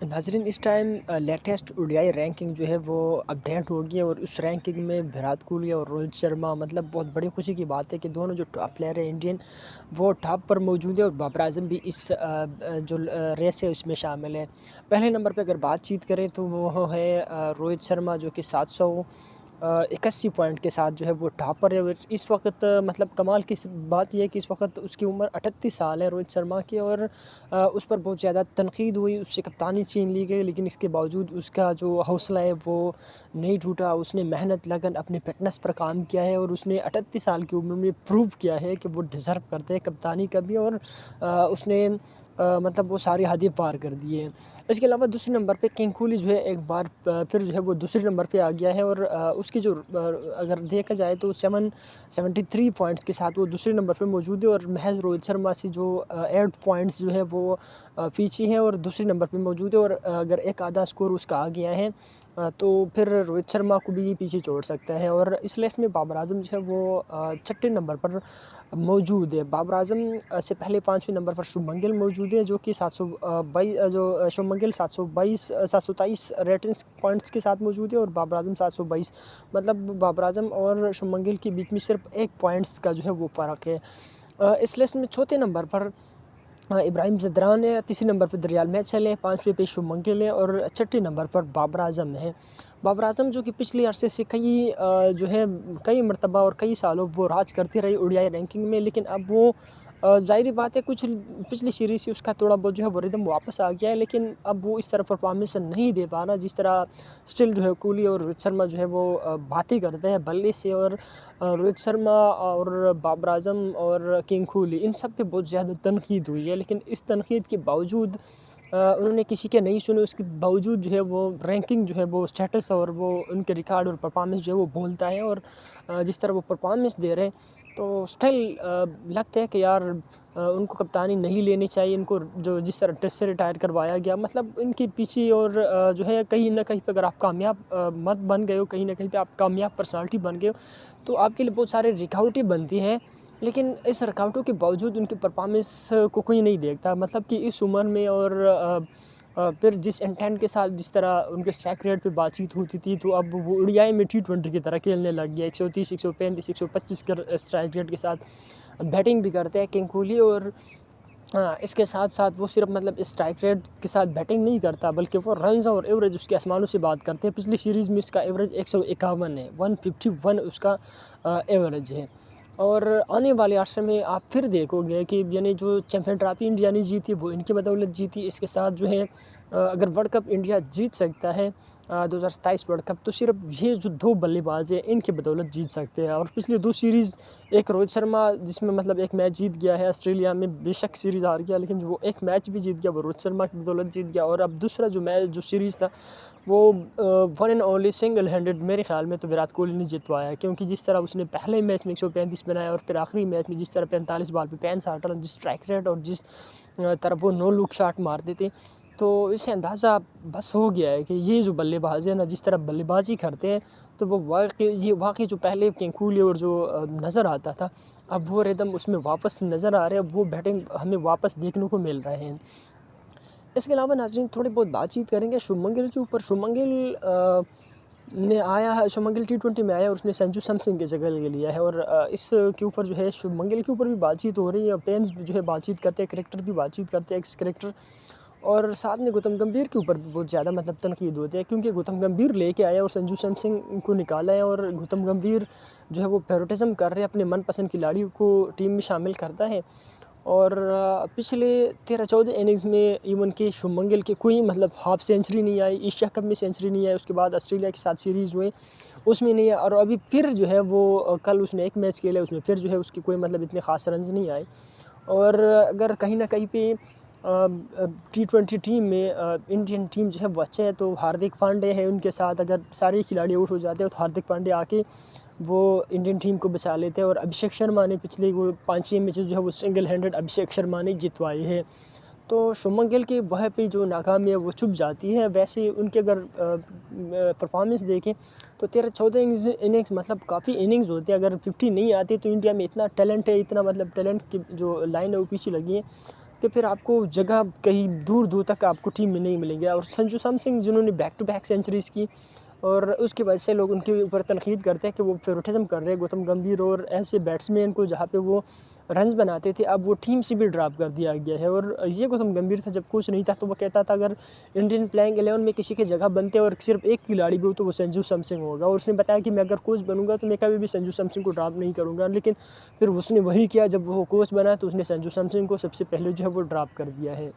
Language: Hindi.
नाज़रीन इस टाइम लेटेस्ट ओडीआई रैंकिंग जो है वो अपडेट हो गई है और उस रैंकिंग में विराट कोहली और रोहित शर्मा मतलब बहुत बड़ी खुशी की बात है कि दोनों जो टॉप प्लेयर है इंडियन वो टॉप पर मौजूद है और बाबर आजम भी इस जो रेस है उसमें शामिल है। पहले नंबर पे अगर बातचीत करें तो वो है रोहित शर्मा जो कि 781 पॉइंट के साथ जो है वो टॉप पर है और इस वक्त मतलब कमाल की बात यह है कि इस वक्त उसकी उम्र 38 साल है रोहित शर्मा की और उस पर बहुत ज़्यादा तनकीद हुई, उससे कप्तानी छीन ली गई, लेकिन इसके बावजूद उसका जो हौसला है वो नहीं टूटा। उसने मेहनत लगन अपनी फ़िटनेस पर काम किया है और उसने 38 साल की उम्र में प्रूव किया है कि वो डिज़र्व करते हैं कप्तानी का भी और उसने मतलब वो सारी हदें पार कर दी है। इसके अलावा दूसरे नंबर पे किंग कोहली जो है एक बार फिर जो है वो दूसरे नंबर पे आ गया है और उसकी जो अगर देखा जाए तो 73 पॉइंट्स के साथ वो दूसरे नंबर पे मौजूद है और महज रोहित शर्मा से जो 8 पॉइंट्स जो है वो पीछे है और दूसरे नंबर पे मौजूद है और अगर एक आधा स्कोर उसका आ गया है तो फिर रोहित शर्मा को भी पीछे छोड़ सकता है और इस लिस्ट में बाबर आजम जो है वो छठे नंबर पर मौजूद है। बाबर आजम से पहले 5वें नंबर पर शुभमन गिल मौजूद है जो कि 722 जो शुभमन गिल 723 रेटिंग्स पॉइंट्स के साथ मौजूद है और बाबर आजम 722 मतलब बाबर आजम और शुभमन गिल के बीच में सिर्फ 1 पॉइंट्स का जो है वो फ़र्क है। इस लिस्ट में चौथे नंबर पर इब्राहिम ज़दरान है, तीसरे नंबर पे दरियाल मैचल है, 5वें पे शुभमन गिल है और छठे नंबर पर बाबर आजम है। बाबर आजम जो कि पिछले अरसे से जो है कई मर्तबा और कई सालों वो राज करती रही ओडीआई रैंकिंग में, लेकिन अब वो ज़ाहिर-सी बात है कुछ पिछली सीरीज़ से उसका थोड़ा बहुत जो है वो रिदम वापस आ गया है, लेकिन अब वो इस तरह परफ़ॉर्मेंस नहीं दे पा रहा जिस तरह स्टिल जो है कोहली और रोहित शर्मा जो है वो बातें करते हैं बल्ले से और रोहित शर्मा और बाबर आजम और किंग कोहली इन सब पे बहुत ज़्यादा तनकीद हुई है, लेकिन इस तनकीद के बावजूद उन्होंने किसी के नहीं सुने, उसके बावजूद जो है वो रैंकिंग जो है वो स्टेटस और वो उनके रिकॉर्ड और परफॉर्मेंस जो है वो बोलता है और जिस तरह वो परफॉर्मेंस दे रहे हैं तो स्टिल लगता है कि यार उनको कप्तानी नहीं लेनी चाहिए, इनको जो जिस तरह टेस्ट से रिटायर करवाया गया मतलब इनके पीछे और जो है कहीं न कहीं पे अगर आप कामयाब मत बन गए हो, कहीं न कहीं पे आप कामयाब पर्सनैलिटी बन गए हो, तो आपके लिए बहुत सारे रुकावटें बनती हैं। लेकिन इस रुकावटों के बावजूद उनकी परफॉर्मेंस को कोई नहीं देखता मतलब कि इस उम्र में और फिर जिस इंटेंट के साथ जिस तरह उनके स्ट्राइक रेट पे बातचीत होती थी तो अब वो ओडीआई में टी20 की तरह खेलने लग गया। 130, 135, 125 का स्ट्राइक रेट के साथ बैटिंग भी करते हैं किंग कोहली और इसके साथ-साथ वो सिर्फ मतलब स्ट्राइक रेट के साथ बैटिंग नहीं करता बल्कि वो रन्स और एवरेज उसके आसमानों से बात करते हैं। पिछली सीरीज़ में उसका एवरेज 151 है, 151 उसका एवरेज है। और आने वाले अरसे में आप फिर देखोगे कि यानी जो चैंपियन ट्रॉफी इंडिया ने जीती वो इनकी बदौलत जीती। इसके साथ जो है अगर वर्ल्ड कप इंडिया जीत सकता है 2027 वर्ल्ड कप तो सिर्फ ये जो 2 बल्लेबाज़ हैं इनकी बदौलत जीत सकते हैं और पिछली 2 सीरीज़ एक रोहित शर्मा जिसमें मतलब एक मैच जीत गया है ऑस्ट्रेलिया में, बेशक सीरीज़ हार गया लेकिन वो एक मैच भी जीत गया वो रोहित शर्मा की बदौलत जीत गया और अब दूसरा जो सीरीज़ था वो one and only single handed मेरे ख़्याल में तो विराट कोहली ने जितवाया है क्योंकि जिस तरह उसने पहले मैच में 135 बनाया और फिर आखिरी मैच में जिस तरह 45 बॉल पे 65 रन जिस स्ट्राइक रेट और जिस तरफ वो नो लुक शॉट मारते थे, तो इससे अंदाज़ा बस हो गया है कि ये जो बल्लेबाज़ है ना जिस तरह बल्लेबाज़ी करते हैं तो वो वाक़ई जो पहले किंग कोहली और जो नज़र आता था, अब वो रिदम उसमें वापस नज़र आ रहे हैं, वो बैटिंग हमें वापस देखने को मिल रहे हैं। इसके अलावा नाज़रीन थोड़ी बहुत बातचीत करेंगे शुभमन गिल के ऊपर। शुभमन गिल ने आया है शुभमन गिल टी20 में आया और उसने संजू सैमसन की जगह ले लिया है और इसके ऊपर जो है शुभमन गिल के ऊपर भी बातचीत हो रही है, फैन्स भी जो है बातचीत करते हैं, क्रिकेटर भी बातचीत करते हैं, एक्स क्रिकेटर और साथ में गौतम गंभीर के ऊपर भी बहुत ज़्यादा मतलब तनकीद होती है क्योंकि गौतम गंभीर लेके आया और संजू सैमसन को निकाला है और गौतम गंभीर जो है वो फेवरेटिज़्म कर रहे हैं, अपने मनपसंद खिलाड़ी को टीम में शामिल करता है और पिछले 13-14 इनिंग्स में इवन कि शुभमन गिल की कोई मतलब हाफ सेंचुरी नहीं आई, एशिया कप में सेंचुरी नहीं आई, उसके बाद ऑस्ट्रेलिया के साथ सीरीज़ हुई, उसमें नहीं है और अभी फिर जो है वो कल उसने एक मैच खेला, उसमें फिर जो है उसकी कोई मतलब इतने ख़ास रन्स नहीं आए और अगर कहीं न कहीं पे टी20 टीम में इंडियन टीम जो है वो अच्छा है तो हार्दिक पांड्या है उनके साथ अगर सारे खिलाड़ी आउट हो जाते हैं तो हार्दिक पांड्या आके वो इंडियन टीम को बचा लेते हैं और अभिषेक शर्मा ने पिछले वो 5-6 मैचेस जो है वो सिंगल हैंडेड अभिषेक शर्मा ने जितवाए हैं। तो शुभमन गिल की वहाँ पे जो नाकामी है वो छुप जाती है, वैसे उनके अगर परफॉर्मेंस देखें तो 13-14 इनिंग्स मतलब काफ़ी इनिंग्स होते हैं, अगर 50 नहीं आती तो इंडिया में इतना टैलेंट है, इतना मतलब टैलेंट की जो लाइन है वो पीछे लगी है। तो फिर आपको जगह कहीं दूर-दूर तक आपको टीम में नहीं मिलेंगे। और संजू सैमसन जिन्होंने बैक टू बैक सेंचुरीज़ की और उसकी वजह से लोग उनके ऊपर तनकीद करते हैं कि वो फेवरेटिज़्म कर रहे हैं गौतम गंभीर और ऐसे बैट्समैन को जहाँ पे वो रन्स बनाते थे, अब वो टीम से भी ड्रॉप कर दिया गया है। और ये गौतम गंभीर था जब कोच नहीं था, तो वो कहता था अगर इंडियन प्लेइंग 11 में किसी की जगह बनते और सिर्फ एक खिलाड़ी भी हो तो वो संजू सैमसन होगा। और उसने बताया कि मैं अगर कोच बनूंगा तो मैं कभी भी संजू सैमसन को ड्रॉप नहीं करूँगा, लेकिन फिर उसने वही किया। जब वो कोच बना तो उसने संजू सैमसन को सबसे पहले जो है वो ड्रॉप कर दिया है।